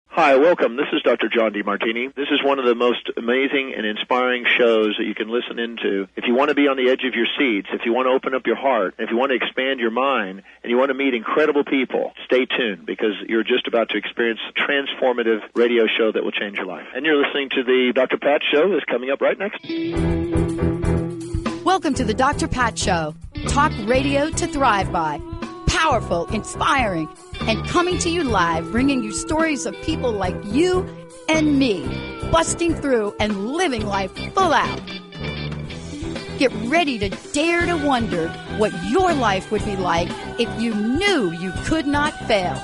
Hi, welcome. This is Dr. John DeMartini. This is one of the most amazing and inspiring shows that you can listen into. If you want to be on the edge of your seats, if you want to open up your heart, if you want to expand your mind, and you want to meet incredible people, stay tuned because you're just about to experience a transformative radio show that will change your life. And you're listening to the Dr. Pat Show that's coming up right next. Welcome to the Dr. Pat Show. Talk radio to thrive by. Powerful, inspiring, and coming to you live, bringing you stories of people like you and me, busting through and living life full out. Get ready to dare to wonder what your life would be like if you knew you could not fail.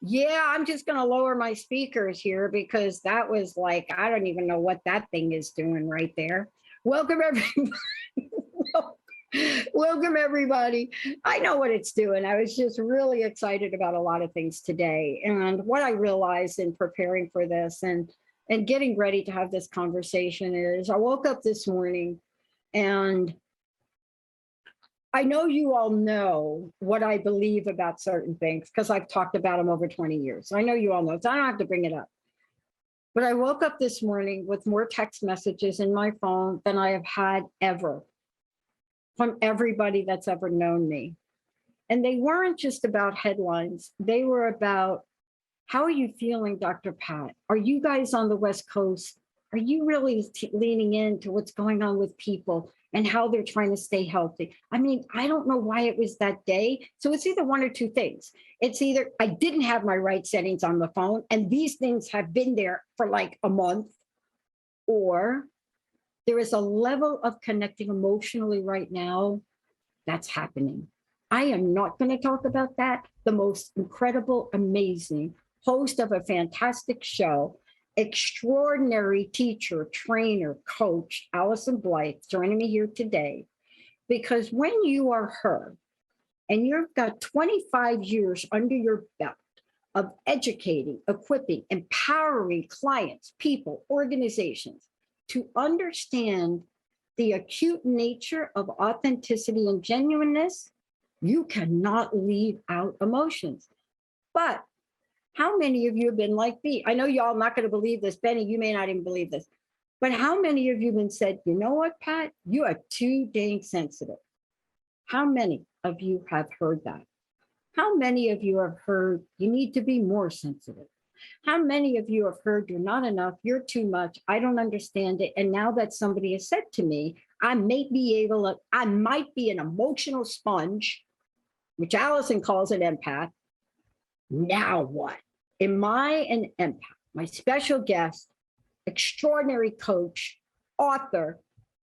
Yeah, I'm just going to lower my speakers here because that was like, I don't even know what that thing is doing right there. Welcome, everybody. Welcome, everybody. I know what it's doing. I was just really excited about a lot of things today. And what I realized in preparing for this and getting ready to have this conversation is I woke up this morning and I know you all know what I believe about certain things because I've talked about them over 20 years. I know you all know, so I don't have to bring it up. But I woke up this morning with more text messages in my phone than I have had ever from everybody that's ever known me. And they weren't just about headlines. They were about, how are you feeling, Dr. Pat? Are you guys on the West Coast? Are you really leaning into what's going on with people and how they're trying to stay healthy? I mean, I don't know why it was that day. So it's either one or two things. It's either I didn't have my right settings on the phone and these things have been there for like a month, or there is a level of connecting emotionally right now that's happening. I am not going to talk about that. The most incredible, amazing host of a fantastic show, extraordinary teacher, trainer, coach, Allyson Blythe, joining me here today. Because when you are her and you've got 25 years under your belt of educating, equipping, empowering clients, people, organizations to understand the acute nature of authenticity and genuineness, you cannot leave out emotions. But how many of you have been like me? I know y'all not going to believe this. Benny, you may not even believe this. But how many of you have been said, you know what, Pat? You are too dang sensitive. How many of you have heard that? How many of you have heard you need to be more sensitive? How many of you have heard you're not enough, you're too much, I don't understand it. And now that somebody has said to me, I might be an emotional sponge, which Allyson calls an empath. Now what? Am I an empath? My special guest, extraordinary coach, author,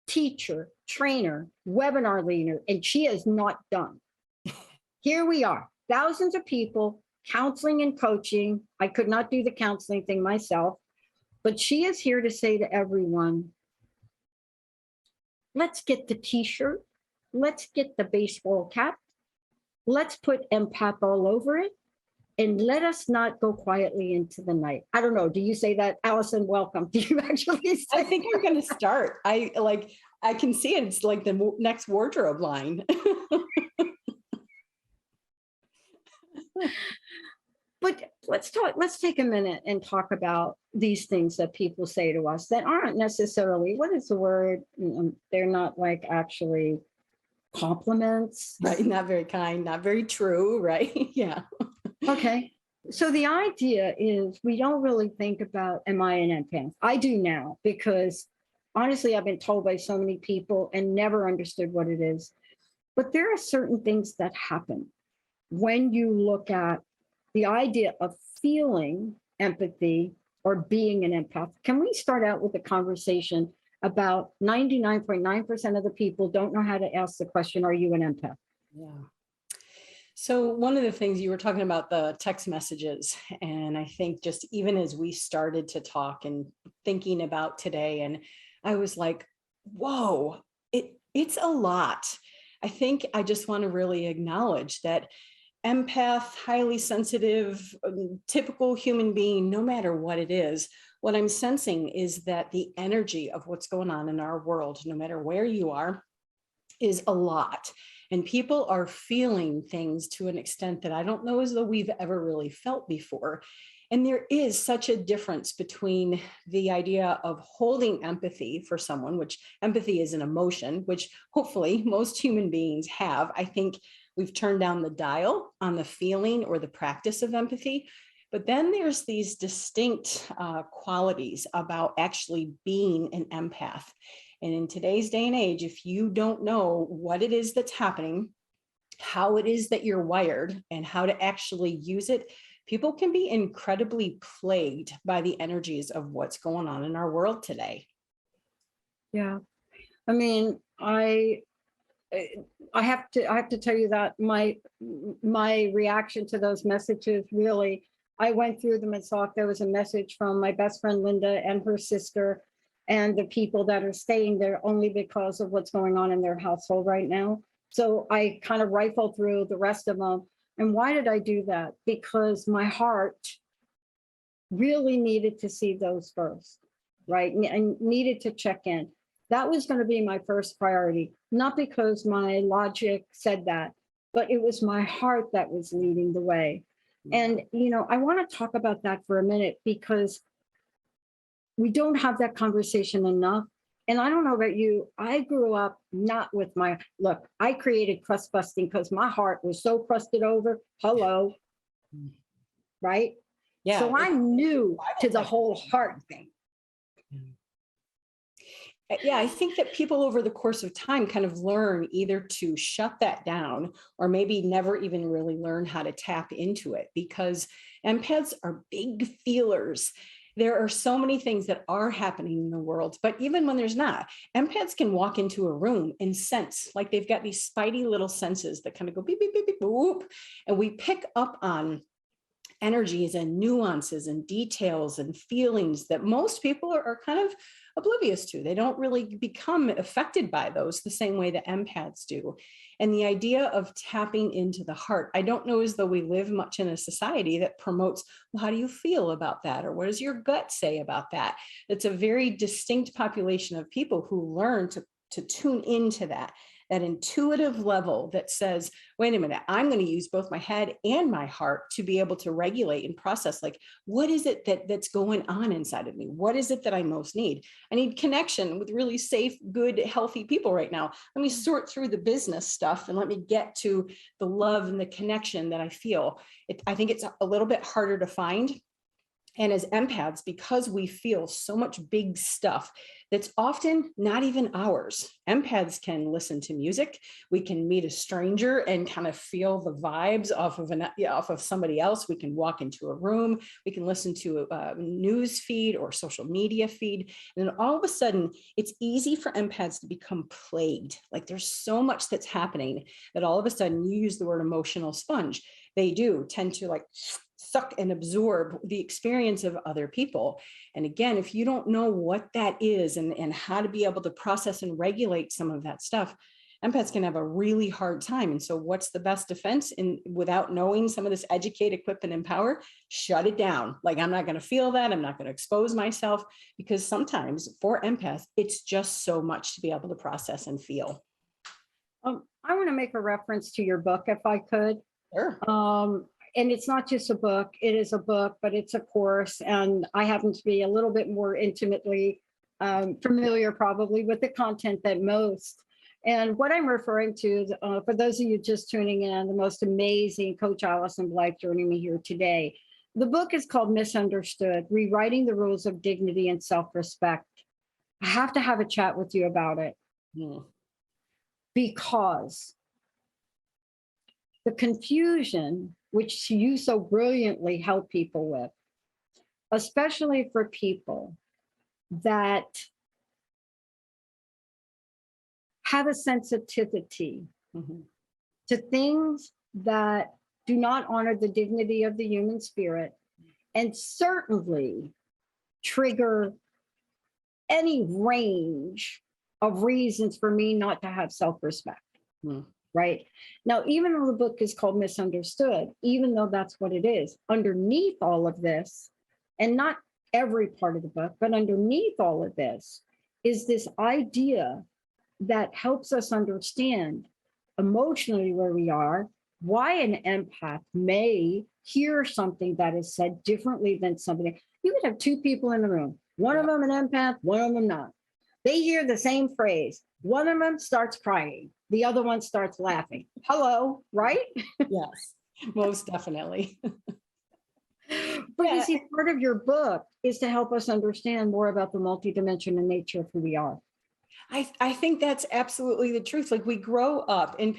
teacher, trainer, webinar leader, and she is not done. Here we are, thousands of people, counseling and coaching. I could not do the counseling thing myself, but she is here to say to everyone, let's get the t-shirt, let's get the baseball cap, let's put empath all over it, and let us not go quietly into the night. I don't know. Do you say that? Allyson, welcome. Do you actually say I think you're going to start. I can see it. It's like the next wardrobe line. But let's take a minute and talk about these things that people say to us that aren't necessarily, what is the word? They're not like actually compliments. Right. Not very kind, not very true. Right. Yeah. Okay. So the idea is we don't really think about, am I an empath? I do now because honestly, I've been told by so many people and never understood what it is. But there are certain things that happen when you look at the idea of feeling empathy or being an empath. Can we start out with a conversation about 99.9% of the people don't know how to ask the question, are you an empath? Yeah. So one of the things you were talking about, the text messages, and I think just even as we started to talk and thinking about today, and I was like, whoa, it's a lot. I think I just want to really acknowledge that empath, highly sensitive, typical human being, no matter what it is, what I'm sensing is that the energy of what's going on in our world, no matter where you are, is a lot. And people are feeling things to an extent that I don't know as though we've ever really felt before. And there is such a difference between the idea of holding empathy for someone, which empathy is an emotion, which hopefully most human beings have. I think we've turned down the dial on the feeling or the practice of empathy. But then there's these distinct qualities about actually being an empath. And in today's day and age, if you don't know what it is that's happening, how it is that you're wired, and how to actually use it, people can be incredibly plagued by the energies of what's going on in our world today. Yeah. I mean, I have to tell you that my reaction to those messages, really, I went through them and saw if there was a message from my best friend Linda and her sister and the people that are staying there only because of what's going on in their household right now. So I kind of rifled through the rest of them. And why did I do that? Because my heart really needed to see those first, right? And needed to check in. That was going to be my first priority, not because my logic said that, but it was my heart that was leading the way. And, I want to talk about that for a minute, because we don't have that conversation enough. And I don't know about you, I grew up not with look, I created crust busting because my heart was so crusted over. Hello. Right? Yeah. So I'm new to the whole heart thing. Yeah, I think that people over the course of time kind of learn either to shut that down or maybe never even really learn how to tap into it, because empaths are big feelers. There are so many things that are happening in the world, but even when there's not, empaths can walk into a room and sense, like they've got these spidey little senses that kind of go beep, beep, beep, beep, whoop, and we pick up on energies and nuances and details and feelings that most people are kind of oblivious to. They don't really become affected by those the same way that empaths do. And the idea of tapping into the heart, I don't know as though we live much in a society that promotes, well, how do you feel about that? Or what does your gut say about that? It's a very distinct population of people who learn to tune into that intuitive level that says, wait a minute, I'm going to use both my head and my heart to be able to regulate and process, like, what is it that's going on inside of me? What is it that I most need? I need connection with really safe, good, healthy people right now. Let me sort through the business stuff and let me get to the love and the connection that I feel. I think it's a little bit harder to find. And as empaths, because we feel so much big stuff that's often not even ours, empaths can listen to music. We can meet a stranger and kind of feel the vibes off of somebody else. We can walk into a room. We can listen to a news feed or social media feed. And then all of a sudden, it's easy for empaths to become plagued. Like there's so much that's happening that all of a sudden you use the word emotional sponge. They do tend to like suck and absorb the experience of other people. And again, if you don't know what that is and how to be able to process and regulate some of that stuff, empaths can have a really hard time. And so what's the best defense without knowing some of this educate, equip, and empower? Shut it down. Like, I'm not going to feel that. I'm not going to expose myself, because sometimes for empaths, it's just so much to be able to process and feel. I want to make a reference to your book, if I could. Sure. And it's not just a book, it is a book, but it's a course. And I happen to be a little bit more intimately familiar probably with the content than most. And what I'm referring to, for those of you just tuning in, the most amazing Coach Allyson Blythe joining me here today. The book is called Misunderstood, Rewriting the Rules of Dignity and Self-Respect. I have to have a chat with you about it. Because the confusion, which you so brilliantly help people with, especially for people that have a sensitivity to things that do not honor the dignity of the human spirit, and certainly trigger any range of reasons for me not to have self-respect. right? Now, even though the book is called Misunderstood, even though that's what it is, underneath all of this, and not every part of the book, but underneath all of this is this idea that helps us understand emotionally where we are, why an empath may hear something that is said differently than somebody. You could have two people in the room, one of them an empath, one of them not. They hear the same phrase. One of them starts crying. The other one starts laughing. Hello, right? Yes, most definitely. But you see, part of your book is to help us understand more about the multidimensional nature of who we are. I think that's absolutely the truth. Like we grow up and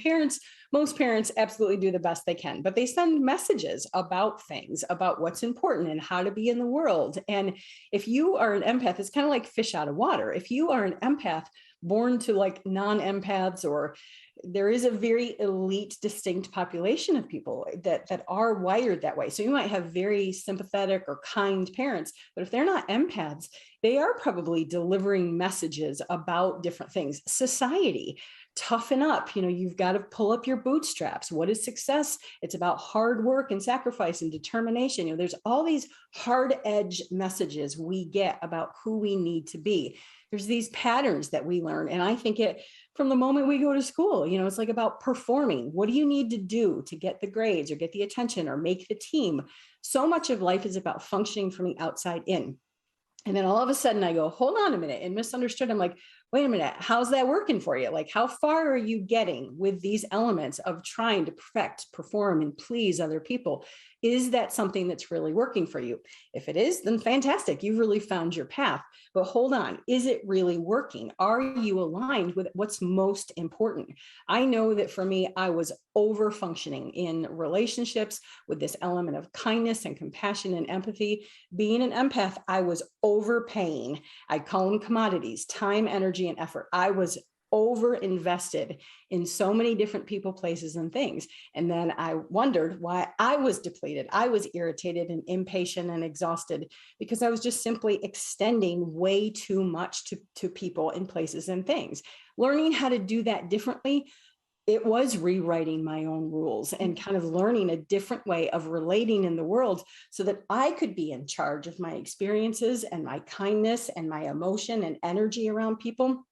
most parents absolutely do the best they can, but they send messages about things, about what's important and how to be in the world. And if you are an empath, it's kind of like fish out of water. If you are an empath born to like non-empaths, or there is a very elite, distinct population of people that are wired that way. So you might have very sympathetic or kind parents, but if they're not empaths, they are probably delivering messages about different things. Society, toughen up. You've got to pull up your bootstraps. What is success? It's about hard work and sacrifice and determination. There's all these hard edge messages we get about who we need to be. There's these patterns that we learn. And I think from the moment we go to school, it's like about performing. What do you need to do to get the grades or get the attention or make the team? So much of life is about functioning from the outside in. And then all of a sudden I go, hold on a minute. And Misunderstood, I'm like, wait a minute, how's that working for you? Like, how far are you getting with these elements of trying to perfect, perform, and please other people? Is that something that's really working for you? If it is, then fantastic. You've really found your path. But hold on, is it really working? Are you aligned with what's most important? I know that for me, I was over functioning in relationships with this element of kindness and compassion and empathy. Being an empath, I was overpaying. I call them commodities, time, energy, and effort. I was over invested in so many different people, places, and things. And then I wondered why I was depleted. I was irritated and impatient and exhausted because I was just simply extending way too much to people and places and things. Learning how to do that differently, it was rewriting my own rules and kind of learning a different way of relating in the world so that I could be in charge of my experiences and my kindness and my emotion and energy around people.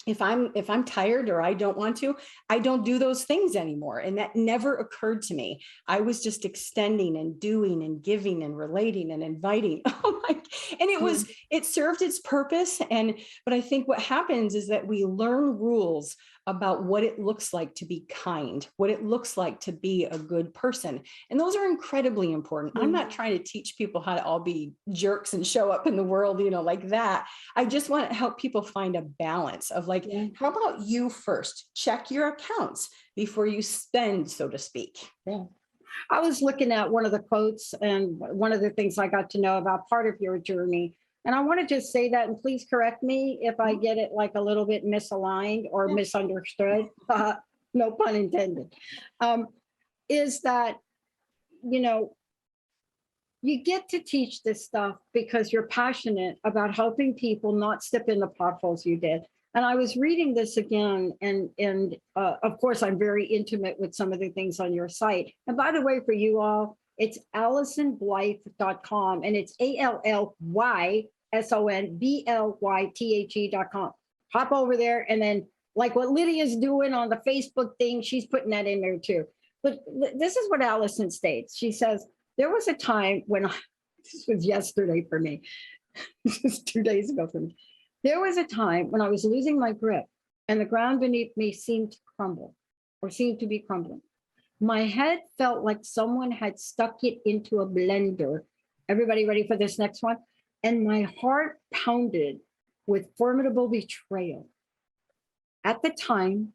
If I'm tired or I don't want to, I don't do those things anymore. And that never occurred to me. I was just extending and doing and giving and relating and inviting. And it served its purpose. But I think what happens is that we learn rules about what it looks like to be kind, what it looks like to be a good person. And those are incredibly important. I'm not trying to teach people how to all be jerks and show up in the world, like that. I just want to help people find a balance of like, how about you first check your accounts before you spend, so to speak. Yeah. I was looking at one of the quotes, and one of the things I got to know about part of your journey. And I want to just say that, and please correct me if I get it like a little bit misaligned or misunderstood, no pun intended, is that, you get to teach this stuff because you're passionate about helping people not step in the potholes you did. And I was reading this again, and of course, I'm very intimate with some of the things on your site. And by the way, for you all, it's AllysonBlythe.com, and it's AllysonBlythe.com. Hop over there, and then like what Lydia's doing on the Facebook thing, she's putting that in there too. But this is what Allyson states. She says, there was a time when, this was yesterday for me, this was 2 days ago for me. There was a time when I was losing my grip and the ground beneath me seemed to crumble, or seemed to be crumbling. My head felt like someone had stuck it into a blender. Everybody ready for this next one? And my heart pounded with formidable betrayal. At the time,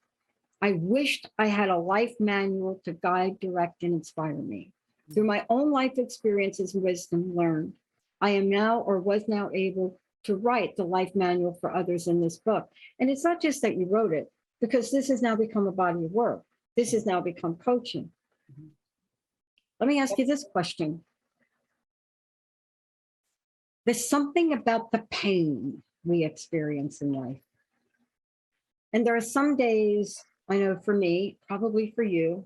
I wished I had a life manual to guide, direct, and inspire me. Through my own life experiences and wisdom learned, I am now, or was now, able to write the life manual for others in this book. And it's not just that you wrote it, because this has now become a body of work. This has now become coaching. Let me ask you this question. There's something about the pain we experience in life. And there are some days I know for me, probably for you,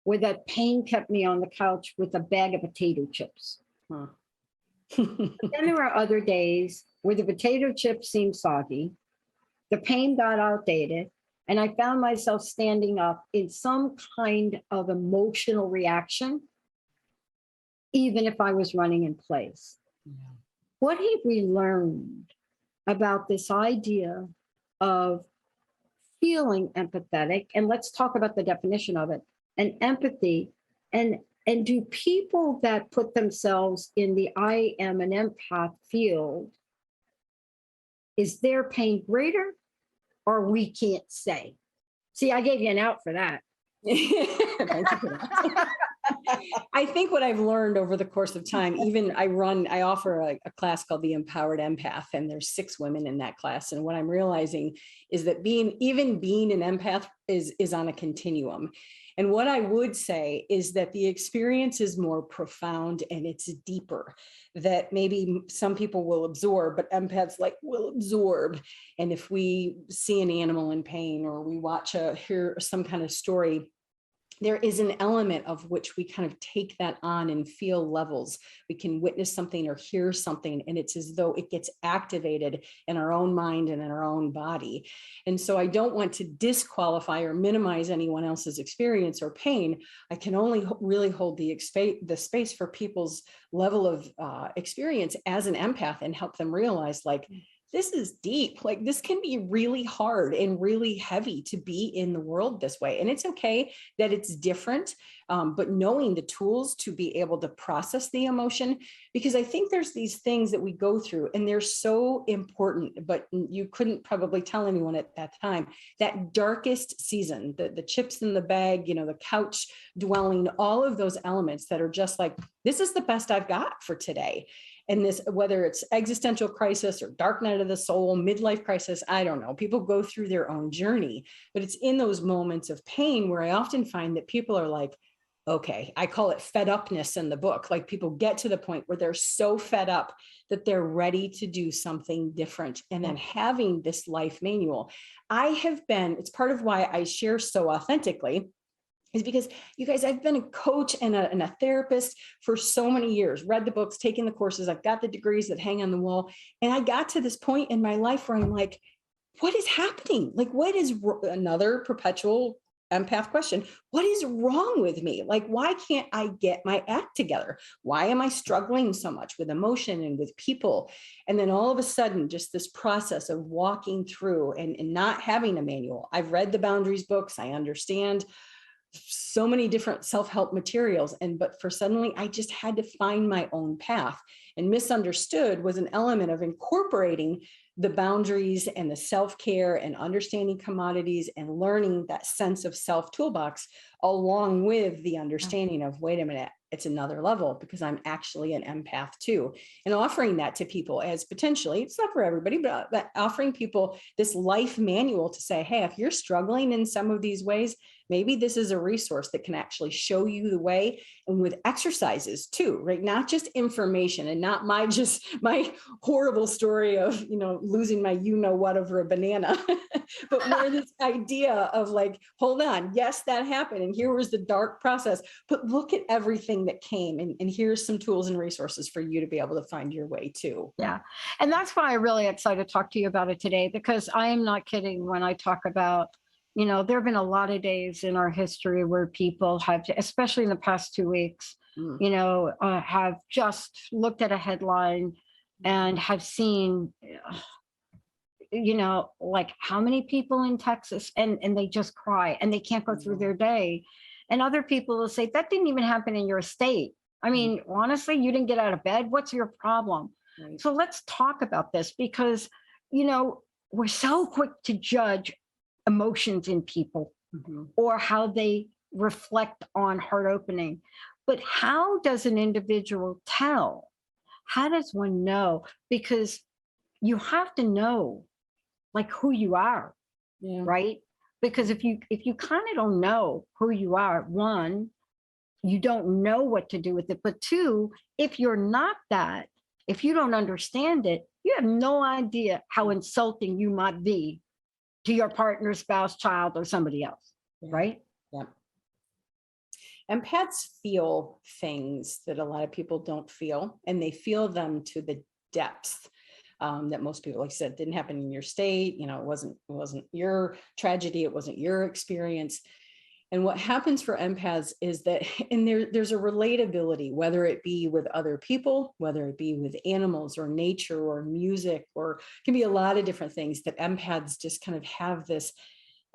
where that pain kept me on the couch with a bag of potato chips. Huh. Then there are other days where the potato chips seemed soggy, the pain got outdated, and I found myself standing up in some kind of emotional reaction, even if I was running in place. Yeah. What have we learned about this idea of feeling empathetic? And let's talk about the definition of it, and empathy. And do people that put themselves in the I am an empath field, is their pain greater, or we can't say? See, I gave you an out for that. Thank you for that. I think what I've learned over the course of time, even I offer a class called the Empowered Empath, and there's 6 women in that class. And what I'm realizing is that being an empath is on a continuum. And what I would say is that the experience is more profound and it's deeper, that maybe some people will absorb, but empaths will absorb. And if we see an animal in pain, or we hear some kind of story, there is an element of which we kind of take that on and feel levels. We can witness something or hear something, and it's as though it gets activated in our own mind and in our own body. And so I don't want to disqualify or minimize anyone else's experience or pain. I can only really hold the space for people's level of experience as an empath, and help them realize, this is deep. This can be really hard and really heavy to be in the world this way. And it's okay that it's different, but knowing the tools to be able to process the emotion, because I think there's these things that we go through and they're so important, but you couldn't probably tell anyone at that time, that darkest season, the chips in the bag, the couch dwelling, all of those elements that are just this is the best I've got for today. And this, whether it's existential crisis or dark night of the soul, midlife crisis, I don't know, people go through their own journey, but it's in those moments of pain where I often find that people are okay, I call it fed upness in the book. People get to the point where they're so fed up that they're ready to do something different. And then having this life manual, it's part of why I share so authentically, is because, you guys, I've been a coach and a therapist for so many years, read the books, taken the courses, I've got the degrees that hang on the wall. And I got to this point in my life where I'm what is happening? What is another perpetual empath question? What is wrong with me? Why can't I get my act together? Why am I struggling so much with emotion and with people? And then all of a sudden, just this process of walking through and not having a manual. I've read the boundaries books. I understand so many different self-help materials. But suddenly I just had to find my own path. And misunderstood was an element of incorporating the boundaries and the self-care and understanding commodities and learning that sense of self toolbox, along with the understanding of, wait a minute, it's another level because I'm actually an empath too. And offering that to people as potentially, it's not for everybody, but offering people this life manual to say, hey, if you're struggling in some of these ways, maybe this is a resource that can actually show you the way, and with exercises too, right? Not just information and not my horrible story of, losing my what over a banana, but more this idea of hold on, yes, that happened. And here was the dark process, but look at everything that came, and here's some tools and resources for you to be able to find your way too. Yeah. And that's why I'm really excited to talk to you about it today, because I am not kidding when I talk about, there have been a lot of days in our history where people have, especially in the past 2 weeks, have just looked at a headline and have seen, how many people in Texas, and they just cry and they can't go through their day. And other people will say, that didn't even happen in your state. I mean, honestly, you didn't get out of bed. What's your problem? Right. So let's talk about this, because, we're so quick to judge emotions in people or how they reflect on heart opening. But how does an individual tell? How does one know? Because you have to know who you are, right? Because if you kind of don't know who you are, one, you don't know what to do with it. But two, if you're not that, if you don't understand it, you have no idea how insulting you might be to your partner, spouse, child, or somebody else, right? Yeah. Empaths feel things that a lot of people don't feel, and they feel them to the depth that most people, like I said, didn't happen in your state. You know, it wasn't your tragedy. It wasn't your experience. And what happens for empaths is that, and there's a relatability, whether it be with other people, whether it be with animals or nature or music, or it can be a lot of different things, that empaths just kind of have this,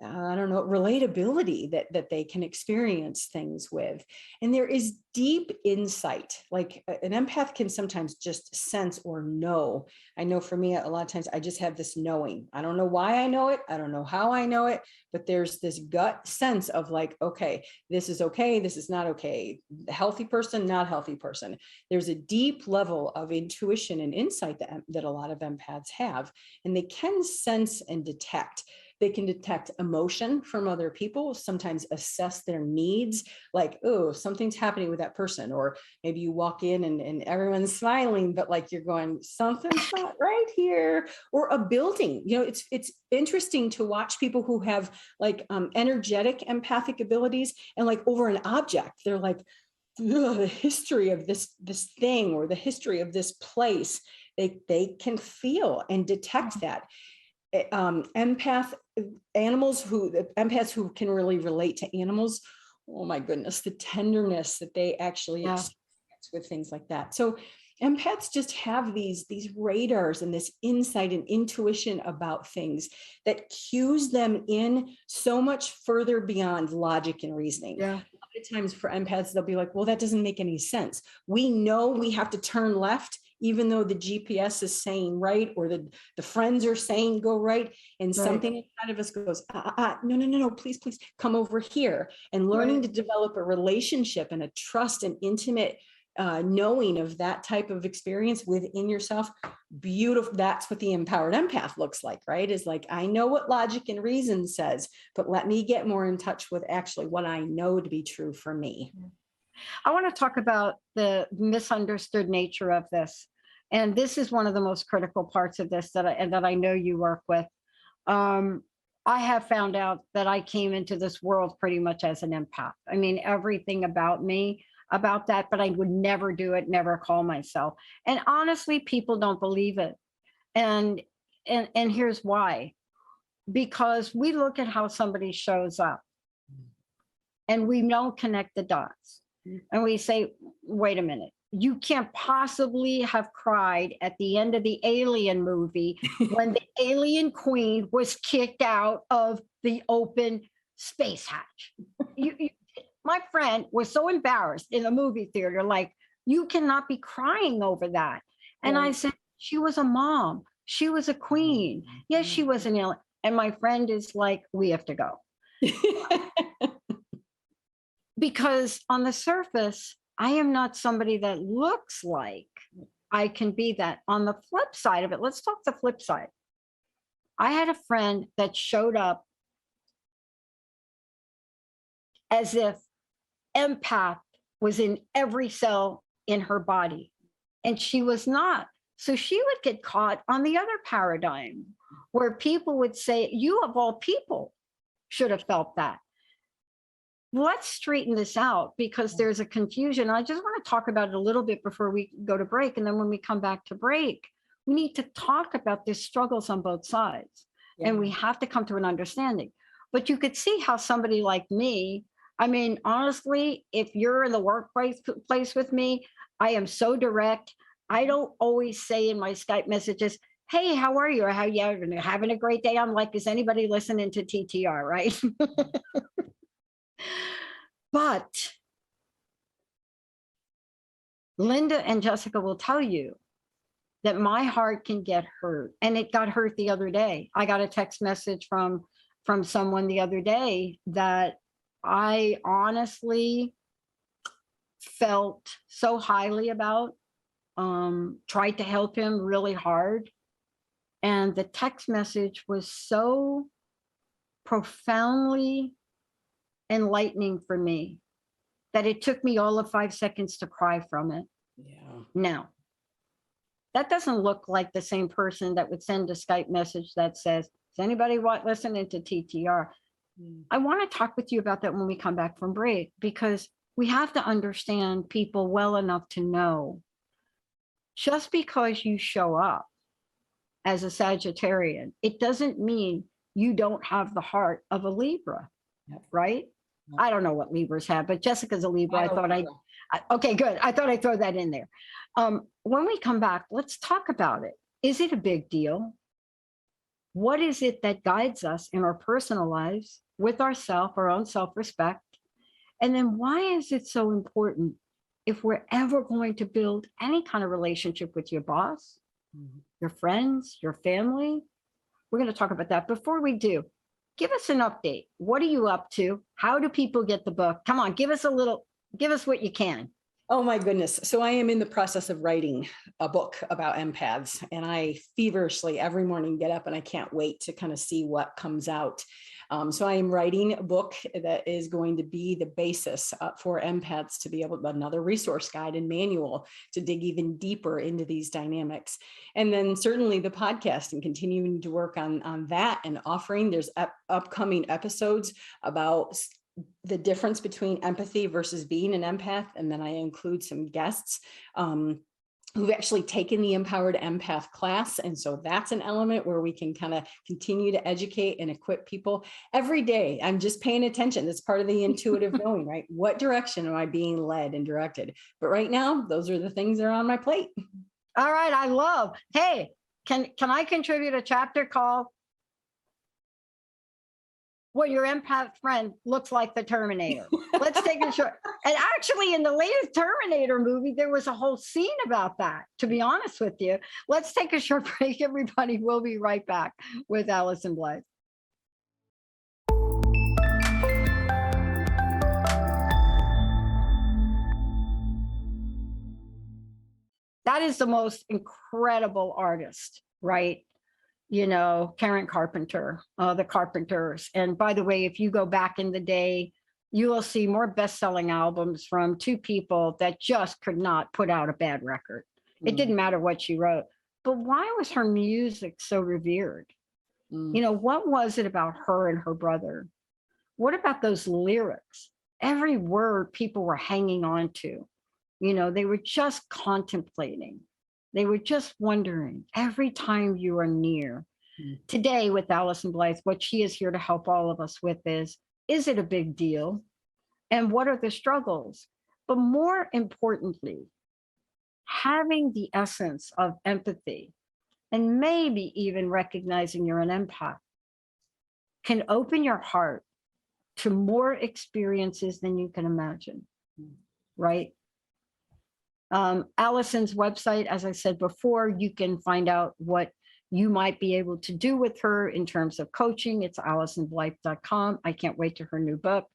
I don't know, relatability that they can experience things with. And there is deep insight. Like an empath can sometimes just sense or know. I know for me, a lot of times I just have this knowing. I don't know why I know it. I don't know how I know it, but there's this gut sense of like, okay, this is okay. This is not okay. Healthy person, not healthy person. There's a deep level of intuition and insight that a lot of empaths have, and they can sense and detect. They can detect emotion from other people, sometimes assess their needs, like, oh, something's happening with that person. Or maybe you walk in and everyone's smiling, but like you're going, something's not right here. Or a building, you know, it's interesting to watch people who have like energetic empathic abilities, and like over an object, they're like, the history of this thing or the history of this place, they can feel and detect that. Empaths who can really relate to animals, oh my goodness, the tenderness that they actually experience with things like that. So empaths just have these radars and this insight and intuition about things that cues them in so much further beyond logic and reasoning. Yeah. A lot of times for empaths, they'll be like, well, that doesn't make any sense. We know we have to turn left, even though the GPS is saying right, or the friends are saying go right, and something inside of us goes, no, please come over here. And learning to develop a relationship and a trust and intimate knowing of that type of experience within yourself, beautiful. That's what the empowered empath looks like, right? Is like, I know what logic and reason says, but let me get more in touch with actually what I know to be true for me. I want to talk about the misunderstood nature of this. And this is one of the most critical parts of this that I know you work with. I have found out that I came into this world pretty much as an empath. I mean, everything about me about that, but I would never do it, never call myself. And honestly, people don't believe it. And here's why. Because we look at how somebody shows up and we don't connect the dots. And we say, wait a minute, you can't possibly have cried at the end of the Alien movie when the alien queen was kicked out of the open space hatch. My friend was so embarrassed in the movie theater, like, you cannot be crying over that. And I said, she was a mom. She was a queen. Yes, she was an alien. And my friend is like, we have to go. Because on the surface, I am not somebody that looks like I can be that. On the flip side of it, let's talk the flip side. I had a friend that showed up as if empath was in every cell in her body, and she was not. So she would get caught on the other paradigm where people would say, you of all people should have felt that. Let's straighten this out, because there's a confusion. I just want to talk about it a little bit before we go to break. And then when we come back to break, we need to talk about the struggles on both sides. And we have to come to an understanding. But you could see how somebody like me, I mean, honestly, if you're in the workplace with me, I am so direct. I don't always say in my Skype messages, hey, how are you? Or how you having a great day? I'm like, is anybody listening to TTR, right? But Linda and Jessica will tell you that my heart can get hurt. And it got hurt the other day. I got a text message from someone the other day that I honestly felt so highly about, tried to help him really hard. And the text message was so profoundly enlightening for me that it took me all of 5 seconds to cry from it. Yeah. Now, that doesn't look like the same person that would send a Skype message that says, Is anybody listening to TTR? I want to talk with you about that when we come back from break, because we have to understand people well enough to know just because you show up as a Sagittarian, it doesn't mean you don't have the heart of a Libra, right? I don't know what Libras have, but Jessica's a Libra. Okay, good. I thought I'd throw that in there. When we come back, let's talk about it. Is it a big deal? What is it that guides us in our personal lives with ourselves, our own self-respect? And then why is it so important if we're ever going to build any kind of relationship with your boss, your friends, your family? We're going to talk about that. Before we do, give us an update. What are you up to? How do people get the book? Come on, give us what you can. Oh my goodness. So I am in the process of writing a book about empaths, and I feverishly every morning get up and I can't wait to kind of see what comes out. So I am writing a book that is going to be the basis for empaths to be able to, another resource guide and manual to dig even deeper into these dynamics. And then certainly the podcast and continuing to work on that and offering, there's upcoming episodes about the difference between empathy versus being an empath. And then I include some guests who've actually taken the Empowered Empath class. And so that's an element where we can kind of continue to educate and equip people every day. I'm just paying attention. That's part of the intuitive knowing, right? What direction am I being led and directed? But right now, those are the things that are on my plate. All right. I love, hey, can I contribute a chapter called "Well, your empath friend looks like the Terminator"? Let's take a short. And actually, in the latest Terminator movie, there was a whole scene about that, to be honest with you. Let's take a short break, everybody. We'll be right back with Allyson Blythe. That is the most incredible artist, right? You know, Karen Carpenter, the Carpenters. And by the way, if you go back in the day, you will see more best-selling albums from two people that just could not put out a bad record. It didn't matter what she wrote. But why was her music so revered? You know, what was it about her and her brother? What about those lyrics? Every word people were hanging on to. You know, they were just contemplating. They were just wondering every time you are near. Today with Allyson Blythe, what she is here to help all of us with is it a big deal? And what are the struggles? But more importantly, having the essence of empathy and maybe even recognizing you're an empath can open your heart to more experiences than you can imagine, right? Allyson's website, as I said before, you can find out what you might be able to do with her in terms of coaching. It's AllysonBlythe.com. I can't wait to her new book.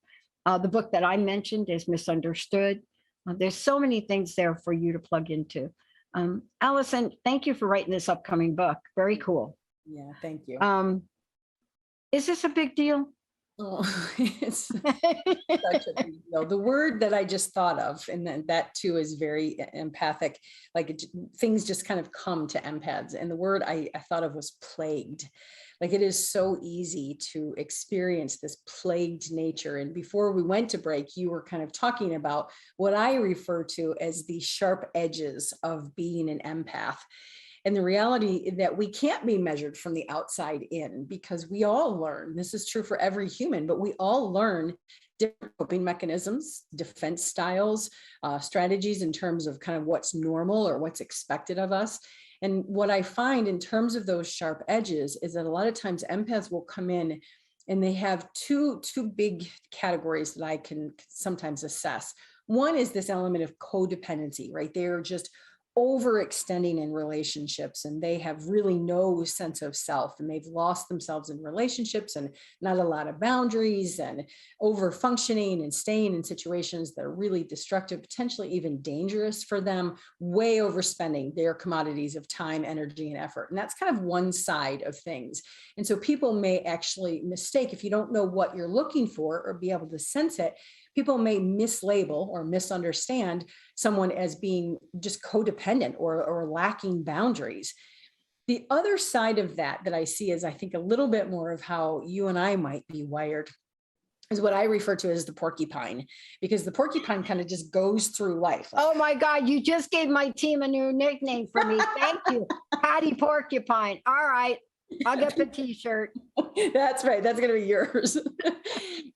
The book that I mentioned is Misunderstood. There's so many things there for you to plug into. Allyson, thank you for writing this upcoming book. Very cool. Yeah, thank you. Is this a big deal? Oh, it's such a big deal. The word that I just thought of, and then that too is very empathic, like things just kind of come to empaths. And the word I thought of was plagued. Like it is so easy to experience this plagued nature. And before we went to break, you were kind of talking about what I refer to as the sharp edges of being an empath. And the reality that we can't be measured from the outside in, because we all learn, this is true for every human, but we all learn different coping mechanisms, defense styles, strategies in terms of kind of what's normal or what's expected of us. And what I find in terms of those sharp edges is that a lot of times empaths will come in and they have two big categories that I can sometimes assess. One is this element of codependency, right? They're just overextending in relationships and they have really no sense of self, and they've lost themselves in relationships and not a lot of boundaries and over functioning and staying in situations that are really destructive, potentially even dangerous for them, way overspending their commodities of time, energy, and effort. And that's kind of one side of things. And so people may actually mistake, if you don't know what you're looking for or be able to sense it, people may mislabel or misunderstand someone as being just codependent or lacking boundaries. The other side of that I see is, I think, a little bit more of how you and I might be wired, is what I refer to as the porcupine, because the porcupine kind of just goes through life. Oh my God, you just gave my team a new nickname for me. Thank you. Patty Porcupine. All right. I'll get the t-shirt. That's right. That's going to be yours.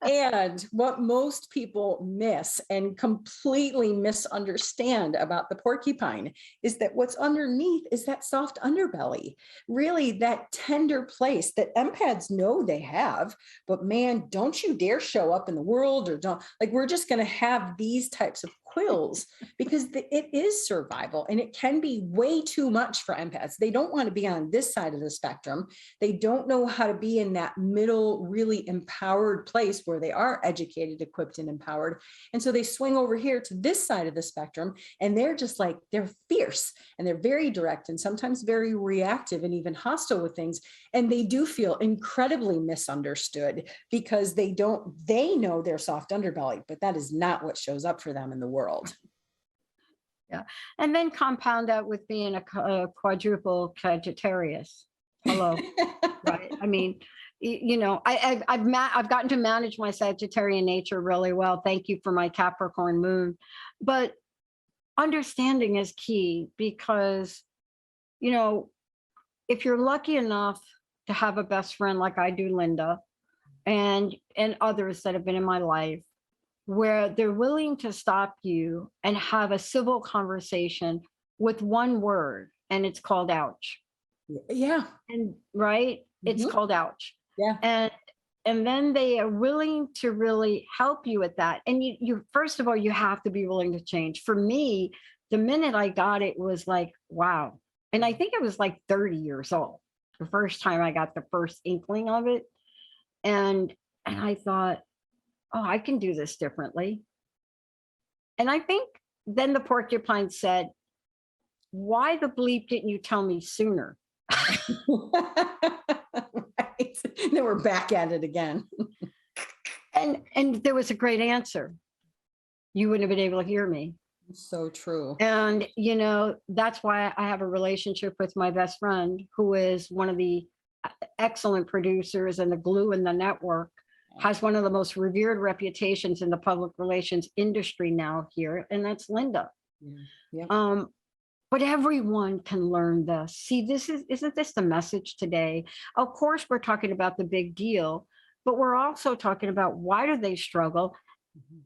And what most people miss and completely misunderstand about the porcupine is that what's underneath is that soft underbelly, really that tender place that empaths know they have. But man, don't you dare show up in the world, or don't, like, we're just going to have these types of quills because it is survival, and it can be way too much for empaths. They don't want to be on this side of the spectrum. They don't know how to be in that middle, really empowered place where they are educated, equipped, and empowered. And so they swing over here to this side of the spectrum, and they're just like, they're fierce, and they're very direct, and sometimes very reactive and even hostile with things. And they do feel incredibly misunderstood because they know their soft underbelly, but that is not what shows up for them in the world. Yeah. And then compound that with being a quadruple Sagittarius. Hello. Right. I mean, you know, I've gotten to manage my Sagittarian nature really well. Thank you for my Capricorn moon. But understanding is key because, you know, if you're lucky enough to have a best friend like I do, Linda, and others that have been in my life, where they're willing to stop you and have a civil conversation with one word, and it's called ouch. Yeah. And right, it's called ouch. Yeah. And then they are willing to really help you with that. And you first of all, you have to be willing to change. For me, the minute I got it was like, wow. And I think it was like 30 years old, the first time I got the first inkling of it. And I thought, oh, I can do this differently. And I think then the porcupine said, why the bleep didn't you tell me sooner? Right. Then we're back at it again. And there was a great answer. You wouldn't have been able to hear me. So true. And, you know, that's why I have a relationship with my best friend, who is one of the excellent producers and the glue in the network, has one of the most revered reputations in the public relations industry now here, and that's Linda. Yeah. But everyone can learn this. See, isn't this the message today? Of course, we're talking about the big deal, but we're also talking about why do they struggle?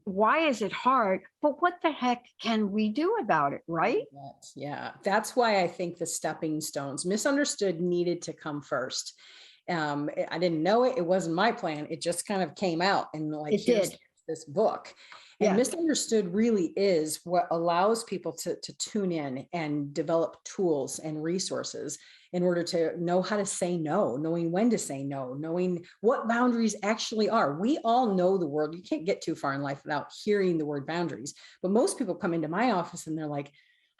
Why is it hard? But what the heck can we do about it, right? Yeah, that's why I think the stepping stones, misunderstood, needed to come first. I didn't know it. It wasn't my plan. It just kind of came out, and like, it did. This book. And misunderstood really is what allows people to tune in and develop tools and resources in order to know how to say no, knowing when to say no, knowing what boundaries actually are. We all know the word. You can't get too far in life without hearing the word boundaries. But most people come into my office and they're like,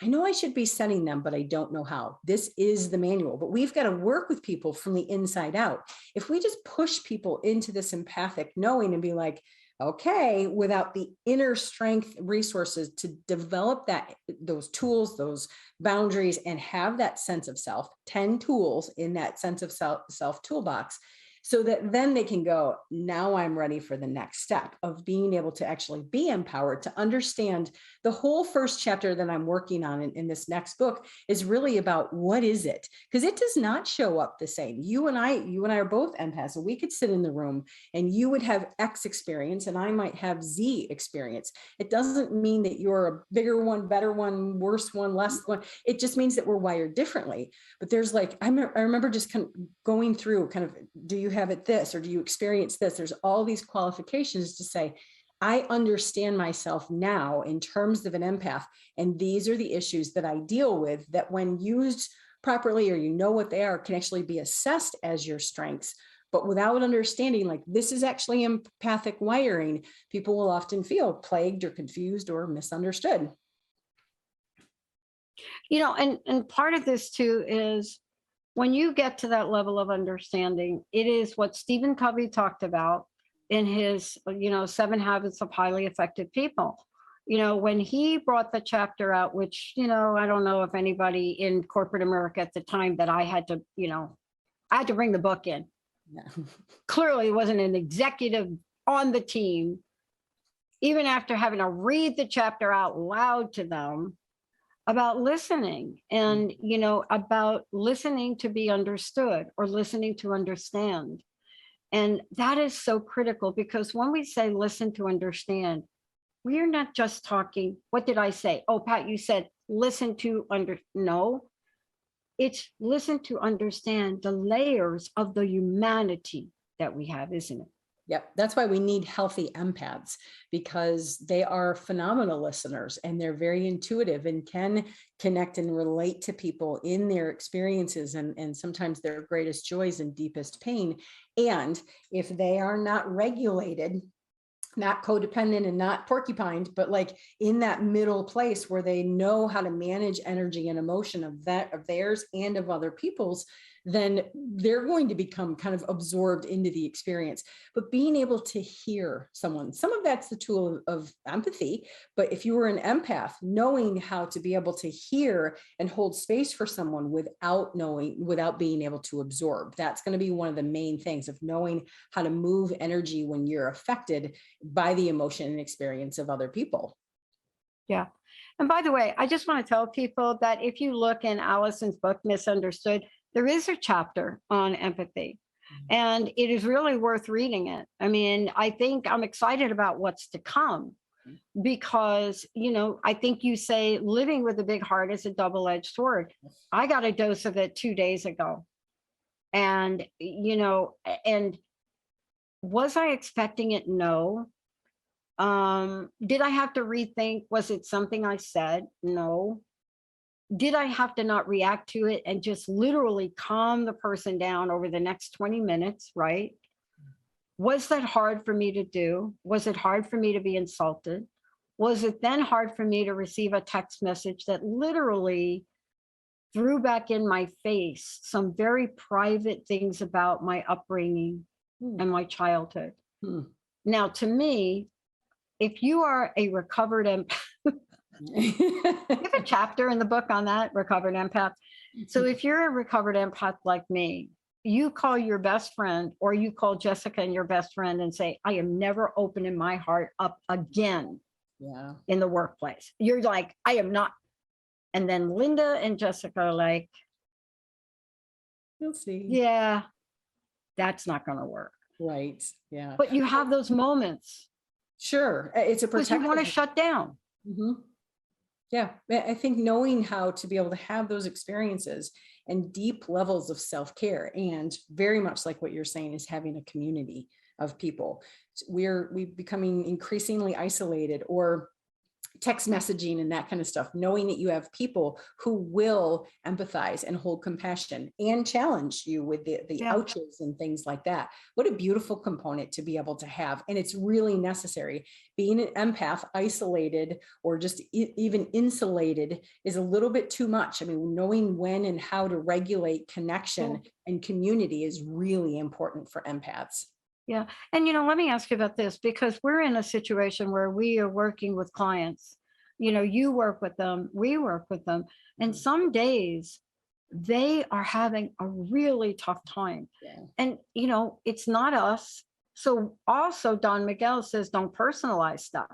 I know I should be setting them, but I don't know how. This is the manual, but we've got to work with people from the inside out. If we just push people into this empathic knowing and be like, okay, without the inner strength resources to develop those tools, those boundaries, and have that sense of self, 10 tools in that sense of self toolbox, so that then they can go, now I'm ready for the next step of being able to actually be empowered to understand. The whole first chapter that I'm working on in this next book is really about what is it? Because it does not show up the same. You and I are both empaths, so we could sit in the room and you would have X experience and I might have Z experience. It doesn't mean that you're a bigger one, better one, worse one, less one. It just means that we're wired differently. But there's like, I remember just kind of going through kind of, do you have it this, or do you experience this? There's all these qualifications to say, I understand myself now in terms of an empath, and these are the issues that I deal with that when used properly, or you know what they are, can actually be assessed as your strengths. But without understanding, like, this is actually empathic wiring, people will often feel plagued or confused or misunderstood. You know, and part of this too is when you get to that level of understanding, it is what Stephen Covey talked about in his, 7 Habits of Highly Effective People. when he brought the chapter out, which, I don't know if anybody in corporate America at the time that I had to bring the book in. Yeah. Clearly wasn't an executive on the team. Even after having to read the chapter out loud to them about listening and, about listening to be understood or listening to understand. And that is so critical, because when we say listen to understand, we are not just talking, what did I say? Oh, Pat, you said listen to no, it's listen to understand the layers of the humanity that we have, isn't it? Yep. That's why we need healthy empaths, because they are phenomenal listeners and they're very intuitive and can connect and relate to people in their experiences and sometimes their greatest joys and deepest pain. And if they are not regulated, not codependent and not porcupined, but like in that middle place where they know how to manage energy and emotion of theirs and of other people's, then they're going to become kind of absorbed into the experience. But being able to hear someone, some of that's the tool of empathy. But if you were an empath, knowing how to be able to hear and hold space for someone without being able to absorb, that's going to be one of the main things of knowing how to move energy when you're affected by the emotion and experience of other people. Yeah. And by the way, I just want to tell people that if you look in Allyson's book, Misunderstood, there is a chapter on empathy, and it is really worth reading it. I mean, I think I'm excited about what's to come, because, I think you say living with a big heart is a double-edged sword. I got a dose of it 2 days ago. And, and was I expecting it? No. Did I have to rethink? Was it something I said? No. Did I have to not react to it and just literally calm the person down over the next 20 minutes, right? Was that hard for me to do? Was it hard for me to be insulted? Was it then hard for me to receive a text message that literally threw back in my face some very private things about my upbringing and my childhood? Now, to me, if you are a recovered empath, you have a chapter in the book on that, recovered empath. So if you're a recovered empath like me, you call your best friend, or you call Jessica and your best friend and say, I am never opening my heart up again in the workplace. You're like, I am not. And then Linda and Jessica are like, we'll see. Yeah, that's not going to work. Right. Yeah. But you have those moments. Sure. It's a protective. Because you want to shut down. Mm-hmm. Yeah, I think knowing how to be able to have those experiences and deep levels of self-care, and very much like what you're saying is having a community of people. We're becoming increasingly isolated, or text messaging and that kind of stuff, knowing that you have people who will empathize and hold compassion and challenge you with the ouches and things like that. What a beautiful component to be able to have. And it's really necessary. Being an empath, isolated or just even insulated, is a little bit too much. I mean, knowing when and how to regulate connection and community is really important for empaths. Yeah. And, let me ask you about this, because we're in a situation where we are working with clients. You work with them, we work with them. And some days they are having a really tough time. Yeah. And, it's not us. So also Don Miguel says, don't personalize stuff.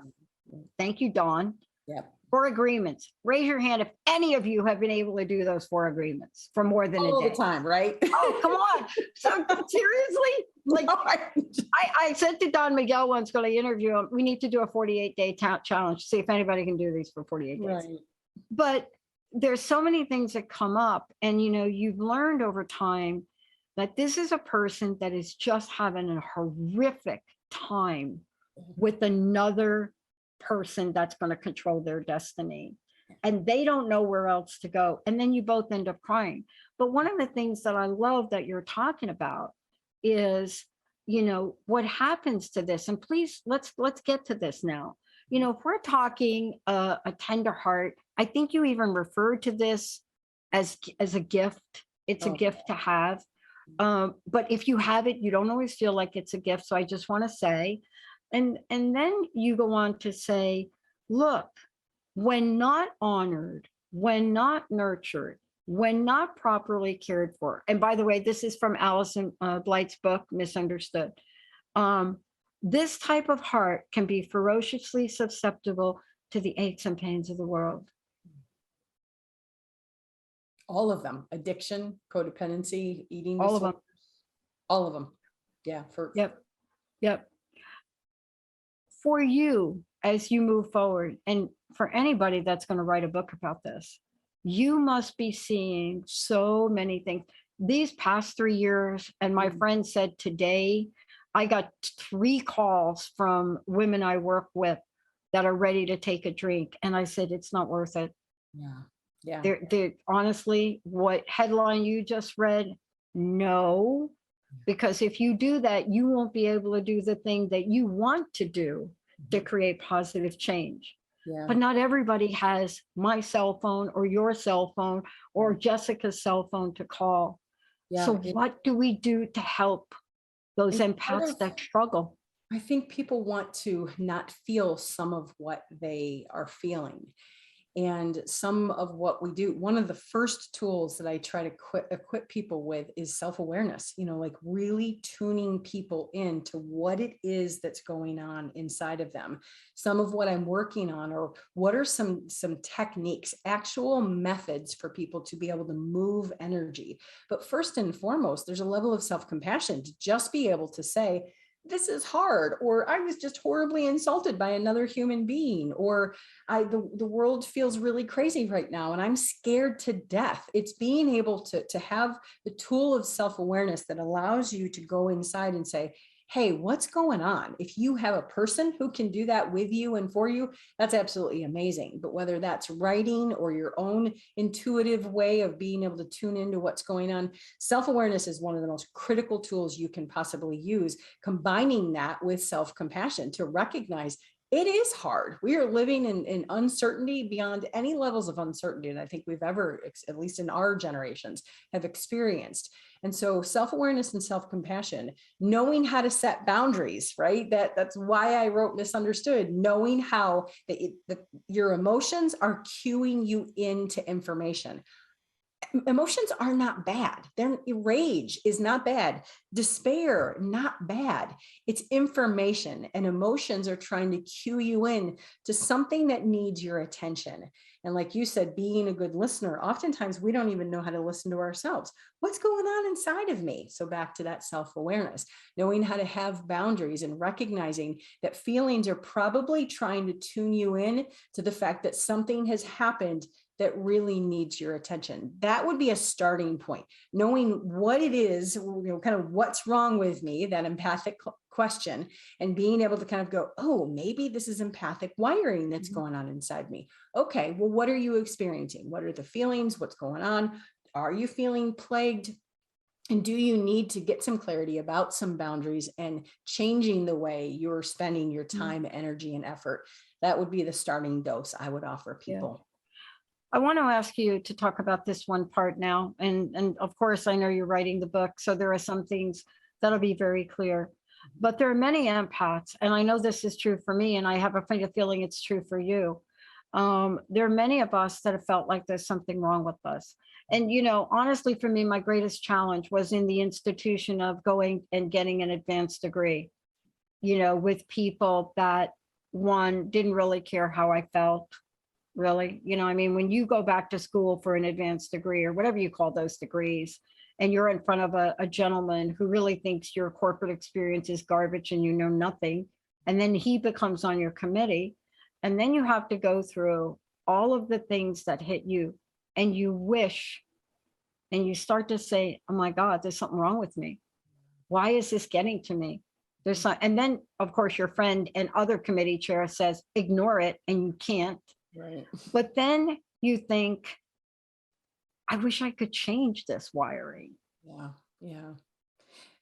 Thank you, Don. Yep. 4 agreements. Raise your hand if any of you have been able to do those 4 agreements for more than a day. All the time, right? Oh, come on. So seriously? Like, I said to Don Miguel once when I interviewed him, we need to do a 48-day challenge, see if anybody can do these for 48 days. Right. But there's so many things that come up, and you've learned over time that this is a person that is just having a horrific time with another person that's going to control their destiny, and they don't know where else to go, and then you both end up crying. But one of the things that I love that you're talking about is what happens to this. And please, let's get to this now. If we're talking a tender heart, I think you even referred to this as a gift. It's a gift to have, but if you have it, you don't always feel like it's a gift. So I just want to say, and then you go on to say, look, when not honored, when not nurtured, when not properly cared for, and by the way, this is from Allyson Blythe's book, Misunderstood. This type of heart can be ferociously susceptible to the aches and pains of the world. All of them: addiction, codependency, eating All disorders, of them. all of them. Yeah. Yep. For you, as you move forward, and for anybody that's going to write a book about this, you must be seeing so many things. These past 3 years, and my friend said today, I got 3 calls from women I work with that are ready to take a drink. And I said, it's not worth it. Yeah. They're honestly, what headline you just read, no, because if you do that, you won't be able to do the thing that you want to do to create positive change. Yeah. But not everybody has my cell phone or your cell phone or Jessica's cell phone to call. Yeah. So what do we do to help those empaths that struggle? I think people want to not feel some of what they are feeling. And some of what we do, one of the first tools that I try to equip people with is self-awareness, like really tuning people into what it is that's going on inside of them. Some of what I'm working on, or what are some techniques, actual methods for people to be able to move energy. But first and foremost, there's a level of self-compassion to just be able to say, this is hard, or I was just horribly insulted by another human being, or the world feels really crazy right now and I'm scared to death. It's being able to have the tool of self-awareness that allows you to go inside and say, hey, what's going on? If you have a person who can do that with you and for you, that's absolutely amazing. But whether that's writing or your own intuitive way of being able to tune into what's going on, self-awareness is one of the most critical tools you can possibly use, combining that with self-compassion to recognize it is hard. We are living in uncertainty beyond any levels of uncertainty that I think we've ever, at least in our generations, have experienced. And so self-awareness and self-compassion, knowing how to set boundaries, right? That's why I wrote Misunderstood, knowing how your emotions are cueing you into information. Emotions are not bad. Rage is not bad. Despair, not bad. It's information, and emotions are trying to cue you in to something that needs your attention. And like you said, being a good listener, oftentimes we don't even know how to listen to ourselves. What's going on inside of me? So back to that self-awareness, knowing how to have boundaries and recognizing that feelings are probably trying to tune you in to the fact that something has happened that really needs your attention. That would be a starting point. Knowing what it is, kind of what's wrong with me, that empathic question, and being able to kind of go, oh, maybe this is empathic wiring that's going on inside me. Okay, well, what are you experiencing? What are the feelings? What's going on? Are you feeling plagued? And do you need to get some clarity about some boundaries and changing the way you're spending your time, energy, and effort? That would be the starting dose I would offer people. Yeah. I want to ask you to talk about this one part now. And of course, I know you're writing the book, so there are some things that'll be very clear. But there are many empaths, and I know this is true for me, and I have a feeling it's true for you. There are many of us that have felt like there's something wrong with us. And, honestly, for me, my greatest challenge was in the institution of going and getting an advanced degree, with people that, one, didn't really care how I felt. Really, when you go back to school for an advanced degree or whatever you call those degrees, and you're in front of a gentleman who really thinks your corporate experience is garbage and you know nothing, and then he becomes on your committee, and then you have to go through all of the things that hit you, and you wish, and you start to say, oh my God, there's something wrong with me. Why is this getting to me? And then, of course, your friend and other committee chair says, ignore it, and you can't. Right. But then you think, I wish I could change this wiring. Yeah.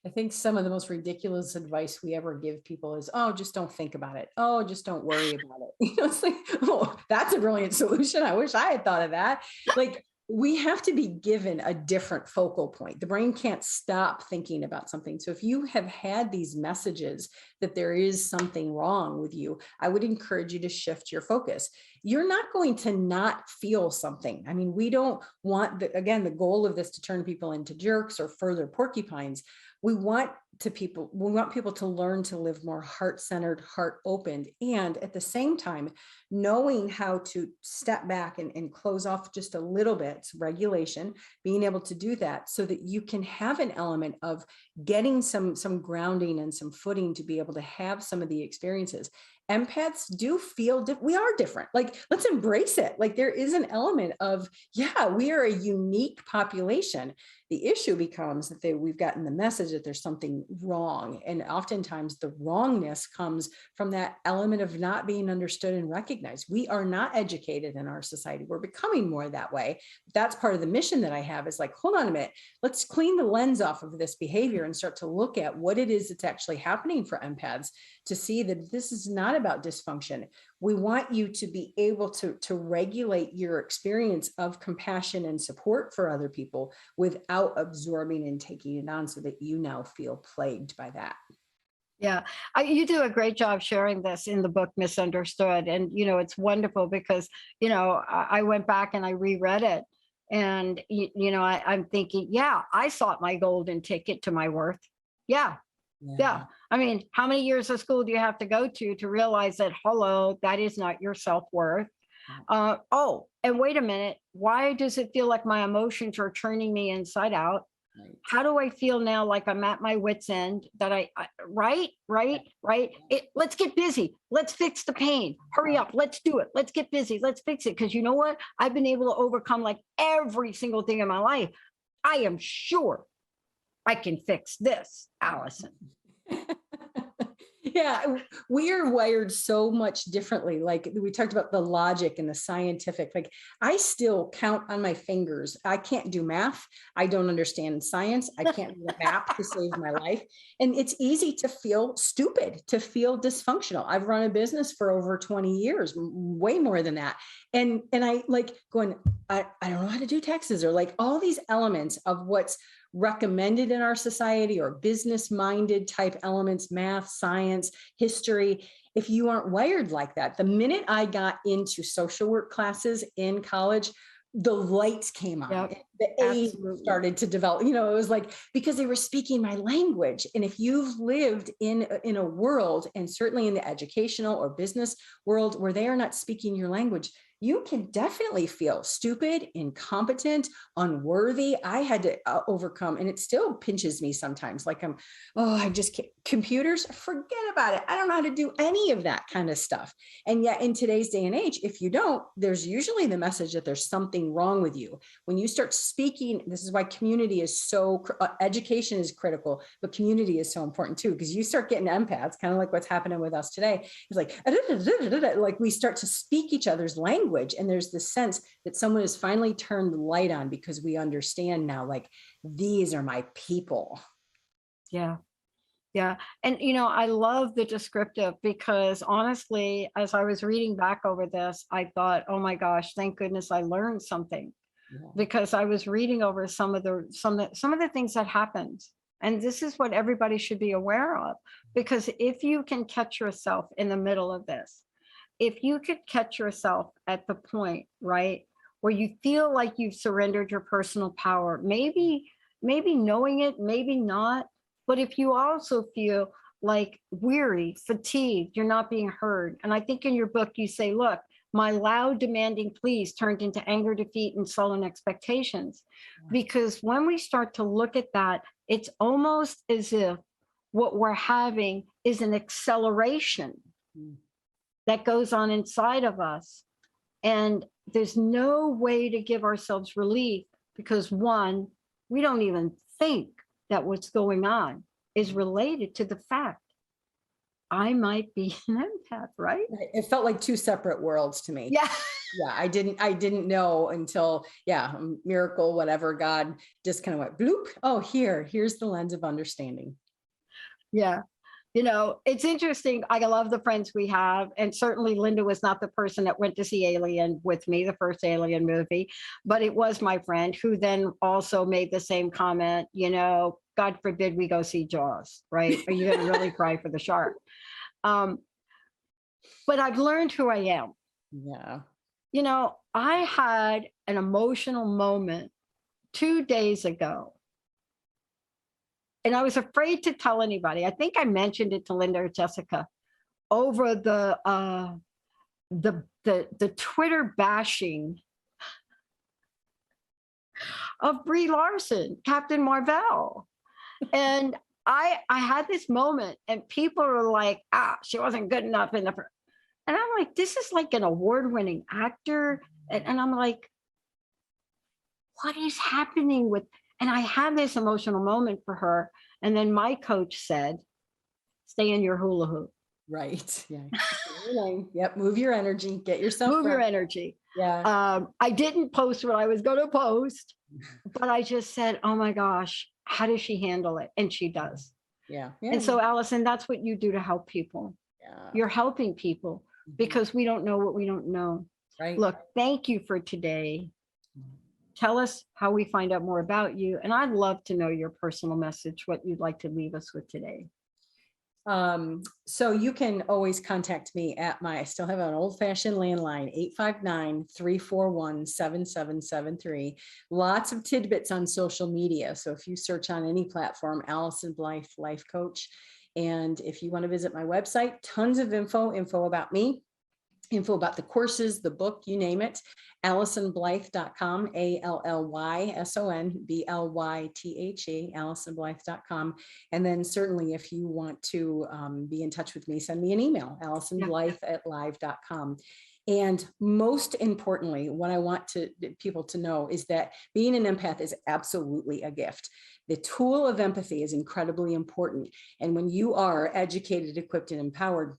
I think some of the most ridiculous advice we ever give people is, oh, just don't think about it. Oh, just don't worry about it. It's like, oh, that's a brilliant solution. I wish I had thought of that. Like, we have to be given a different focal point. The brain can't stop thinking about something. So if you have had these messages that there is something wrong with you, I would encourage you to shift your focus. You're not going to not feel something. I mean, we don't want again, the goal of this to turn people into jerks or further porcupines. We want people to learn to live more heart-centered, heart-opened, and at the same time, knowing how to step back and close off just a little bit, regulation, being able to do that so that you can have an element of getting some grounding and some footing to be able to have some of the experiences. Empaths do feel we are different. Like, let's embrace it. Like, there is an element of, yeah, we are a unique population. The issue becomes that we've gotten the message that there's something wrong. And oftentimes the wrongness comes from that element of not being understood and recognized. We are not educated in our society. We're becoming more that way. That's part of the mission that I have, is like, hold on a minute, let's clean the lens off of this behavior and start to look at what it is that's actually happening for empaths, to see that this is not about dysfunction. We want you to be able to regulate your experience of compassion and support for other people without absorbing and taking it on, so that you now feel plagued by that. Yeah, you do a great job sharing this in the book, Misunderstood. And, it's wonderful because, I went back and I reread it. And, I'm thinking, yeah, I sought my golden ticket to my worth. Yeah. Yeah. I mean, how many years of school do you have to go to realize that, hello, that is not your self-worth? Oh, and wait a minute. Why does it feel like my emotions are turning me inside out? Right. How do I feel now? Like I'm at my wit's end, that right. Let's get busy. Let's fix the pain. Hurry up. Let's do it. Let's get busy. Let's fix it. Because you know what? I've been able to overcome like every single thing in my life. I am sure I can fix this, Allyson. Yeah, we are wired so much differently. Like we talked about the logic and the scientific, like I still count on my fingers. I can't do math. I don't understand science. I can't do a map to save my life. And it's easy to feel stupid, to feel dysfunctional. I've run a business for over 20 years, way more than that. And I like going, I don't know how to do taxes, or like all these elements of what's recommended in our society, or business-minded type elements, math, science, history. If you aren't wired like that, the minute I got into social work classes in college, the lights came on. Yep, the A's started to develop. It was like, because they were speaking my language. And if you've lived in a world, and certainly in the educational or business world, where they are not speaking your language, you can definitely feel stupid, incompetent, unworthy. I had to overcome, and it still pinches me sometimes. Like I just can't. Computers, forget about it. I don't know how to do any of that kind of stuff. And yet in today's day and age, if you don't, there's usually the message that there's something wrong with you. When you start speaking, this is why community is so, education is critical, but community is so important too, because you start getting empaths, kind of like what's happening with us today. It's like we start to speak each other's language. And there's this sense that someone has finally turned the light on, because we understand now, like, these are my people. Yeah. Yeah. And, I love the descriptive, because honestly, as I was reading back over this, I thought, oh my gosh, thank goodness I learned something. Yeah. Because I was reading over some of the things that happened. And this is what everybody should be aware of, because if you can catch yourself in the middle of this, if you could catch yourself at the point, right, where you feel like you've surrendered your personal power, maybe knowing it, maybe not. But if you also feel like weary, fatigued, you're not being heard. And I think in your book, you say, look, my loud demanding pleas turned into anger, defeat, and sullen expectations. Because when we start to look at that, it's almost as if what we're having is an acceleration that goes on inside of us. And there's no way to give ourselves relief, because one, we don't even think that what's going on is related to the fact I might be an empath, right? It felt like two separate worlds to me. Yeah. Yeah. I didn't know until, miracle, whatever, God just kind of went bloop. Oh, here's the lens of understanding. Yeah. You know, it's interesting. I love the friends we have. And certainly Linda was not the person that went to see Alien with me, the first Alien movie, but it was my friend who then also made the same comment, you know, God forbid we go see Jaws, right? Are you going to really cry for the shark? But I've learned who I am. Yeah. You know, I had an emotional moment 2 days ago. And I was afraid to tell anybody. I think I mentioned it to Linda or Jessica over the Twitter bashing of Brie Larson, Captain Marvel. And I had this moment, and people were like, she wasn't good enough in the first. And I'm like, this is like an award-winning actor. And I'm like, what is happening with, and I had this emotional moment for her. And then my coach said, stay in your hula hoop. Right. Yeah. Yep. Move your energy. Get yourself. Move your energy. Yeah. I didn't post what I was going to post, but I just said, oh my gosh, how does she handle it? And she does. Yeah. And so, Allyson, that's what you do to help people. Yeah. You're helping people because we don't know what we don't know. Right. Look, thank you for today. Tell us how we find out more about you. And I'd love to know your personal message, what you'd like to leave us with today. So you can always contact me at I still have an old-fashioned landline, 859-341-7773. Lots of tidbits on social media. So if you search on any platform, Allyson Blythe Life Coach. And if you want to visit my website, tons of info about me, info about the courses, the book, you name it, AllysonBlythe.com, AllysonBlythe, AllysonBlythe.com. And then certainly if you want to be in touch with me, send me an email, AllysonBlythe@live.com. And most importantly, what I want people to know is that being an empath is absolutely a gift. The tool of empathy is incredibly important. And when you are educated, equipped, and empowered,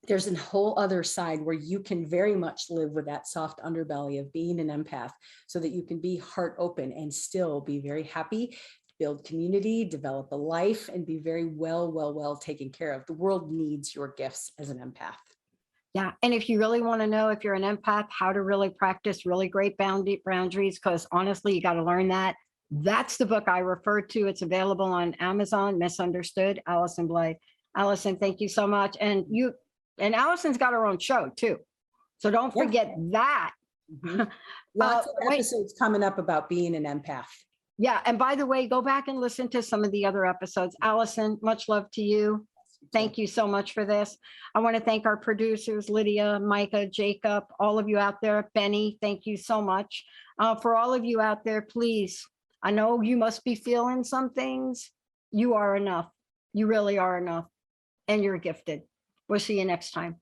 there's a whole other side where you can very much live with that soft underbelly of being an empath so that you can be heart open and still be very happy, build community, develop a life, and be very well taken care of. The world needs your gifts as an empath. Yeah. And if you really want to know if you're an empath, how to really practice really great boundaries, because honestly, you got to learn that. That's the book I refer to. It's available on Amazon, Misunderstood, Allyson Blythe. Allyson, thank you so much. And Allison's got her own show too. So don't forget that. Mm-hmm. Lots of episodes coming up about being an empath. Yeah. And by the way, go back and listen to some of the other episodes. Allyson, much love to you. Thank you so much for this. I want to thank our producers, Lydia, Micah, Jacob, all of you out there. Benny, thank you so much. For all of you out there, please, I know you must be feeling some things. You are enough. You really are enough. And you're gifted. We'll see you next time.